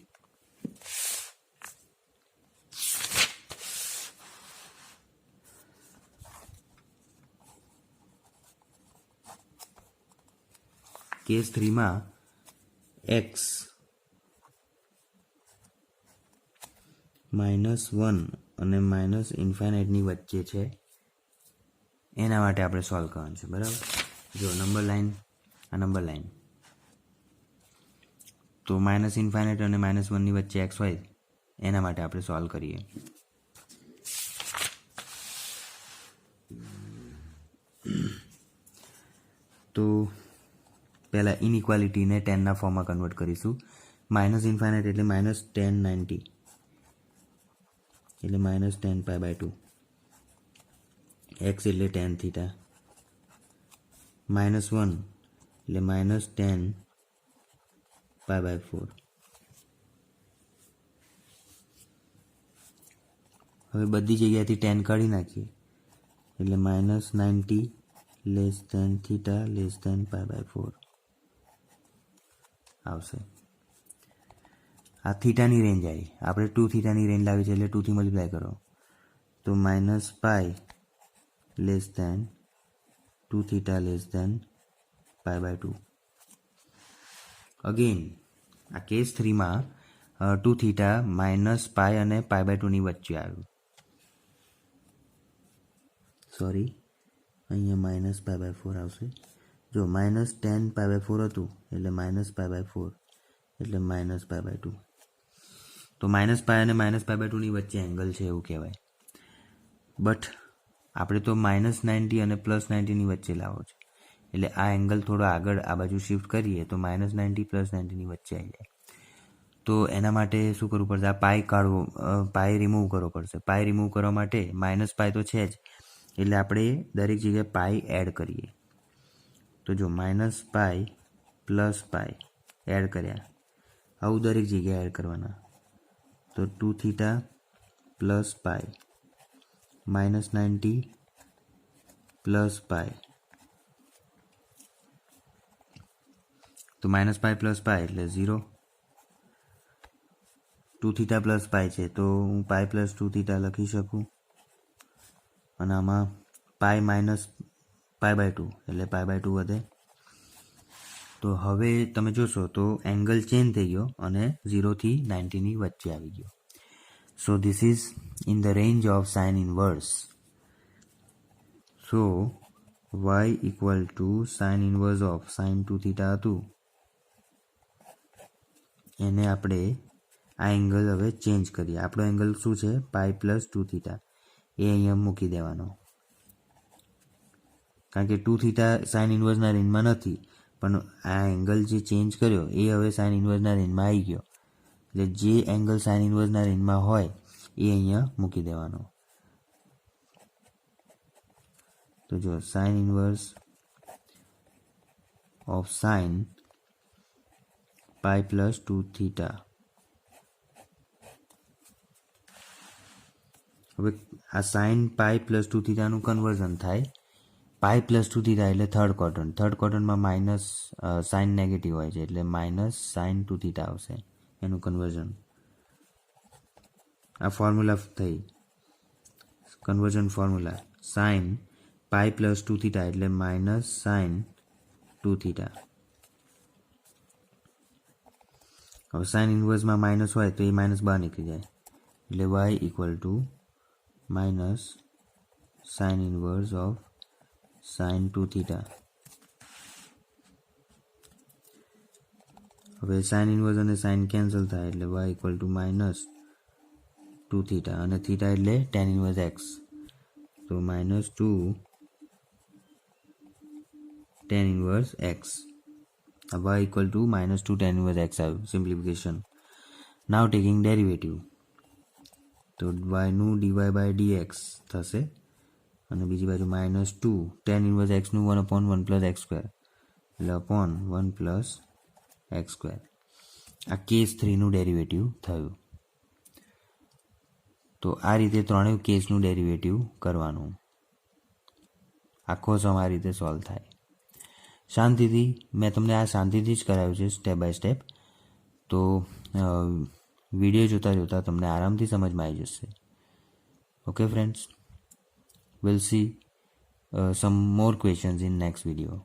કેસ 3માં x -1 અને -ઇન્ફાઇનાઇટની વચ્ચે છે, એના માટે આપણે સોલ્વ કરવાનું છે. બરાબર. જો નંબર લાઈન, આ નંબર લાઈન, તો -ઇન્ફાઇનાઇટ અને -1ની વચ્ચે x હોય એના માટે આપણે સોલ્વ કરીએ. તો પહેલાં ઇનઇક્વાલિટીને 10ના ફોર્મમાં કન્વર્ટ કરીશું. માઇનસ ઇન્ફાઇનાઇટ એટલે -1090 એટલે -10π/2. x એટલે tan થીટા. -1 એટલે -10π/4. હવે બધી જગ્યાએથી 10 કાઢી નાખીએ એટલે -90 less than theta less than π/4 આવશે. આ થીટાની રેન્જ આવી. આપણે 2 થીટાની રેન્જ લાવી છે એટલે 2 થી મલ્ટીપ્લાય કરો તો -π less than 2 theta less than π/2. Again આ કેસ 3માં 2 થીટા -π અને π/2ની વચ્ચે આવ્યું. સોરી, અહીંયા -π/4 આવશે. જો -10π/4 હતું એટલે -π/4 એટલે -π/2. તો -π અને -π/2ની વચ્ચે એંગલ છે એવું કહેવાય. બટ આપણે તો -90 અને +90ની વચ્ચે લાવો છે એટલે આ એંગલ થોડો આગળ આ બાજુ શિફ્ટ કરીએ તો -90 +90ની વચ્ચે આવી જાય. તો એના માટે શું કરવું પડશે? આ પાઈ રિમૂવ કરવો પડશે. પાઈ રિમૂવ કરવા માટે -π તો છે જ એટલે આપણે દરેક જગ્યાએ પાઈ એડ કરીએ. તો જો -π +π એડ કર્યા, આવું દરેક જગ્યાએ એડ કરવાના. તો 2 થીટા +π -90 +π. તો -π +π એટલે 0. 2 થીટા +π છે તો હું π + 2 થીટા લખી શકું અને આમાં π -π/2 એટલે π/2 વધે. તો હવે તમે જોશો તો એંગલ ચેન્જ થઈ ગયો અને 0 થી 90ની વચ્ચે આવી ગયો. So this is in the range of sine inverse. So y = sign inverse of sin 2 theta હતું એને આપણે આ એંગલ હવે ચેન્જ કરીએ. આપણો એંગલ શું છે? π + 2 થીટા. એ અહીંયા મૂકી દેવાનો કારણ કે 2 થીટા સાઇન ઇનવર્સના રેન્જમાં નથી, પણ આ એંગલ જે ચેન્જ કર્યો એ હવે સાઇન ઇનવર્સના રેન્જમાં આવી ગયો. એટલે જે એંગલ સાઇન ઇનવર્સના રેન્જમાં હોય એ અહીંયા મૂકી દેવાનો. તો જો sine inverse of sine π + 2 theta. હવે આ સાઇન π + 2 થીટાનું કન્વર્ઝન થાય. π + 2 થીટા એટલે થર્ડ ક્વોડ્રન્ટ. થર્ડ ક્વોડ્રન્ટમાં માઇનસ સાઇન નેગેટિવ હોય છે એટલે -sin 2 થીટા આવશે એનું કન્વર્ઝન. આ ફોર્મ્યુલા થઈ કન્વર્ઝન ફોર્મ્યુલા. સાઇન π + 2 થીટા એટલે -sin 2 થીટા. હવે સાઇન ઇનવર્સમાં માઇનસ હોય તો એ માઇનસ બહાર નીકળી જાય એટલે y = -sin inverse of sin 2 theta. હવે સાઇન ઇનવર્સ અને સાઇન કેન્સલ થાય એટલે y = -2 થીટા અને થીટા એટલે tan ઇનવર્સ x. તો -2 tan inverse x. y = -2 tan inverse x આવ્યું. સિમ્પ્લિફિકેશન. નાવ ટેકિંગ ડેરિવેટિવ તો y નું dy/dx થશે અને બીજી બાજુ -2 tan inverse x નું 1/1 + x² એટલે /1 + x². આ કેસ 3 નું ડેરિવેટિવ થયું. તો આ રીતે ત્રણેય કેસનું ડેરિવેટિવ કરવાનું. આખો સમ આ રીતે સોલ્વ થાય. શાંતિથી મેં તમને આ શાંતિથી જ કરાવ્યું છે, સ્ટેપ બાય સ્ટેપ. તો વિડીયો જોતાં તમને આરામથી સમજમાં આવી જશે. Okay friends, will see some more questions in next video.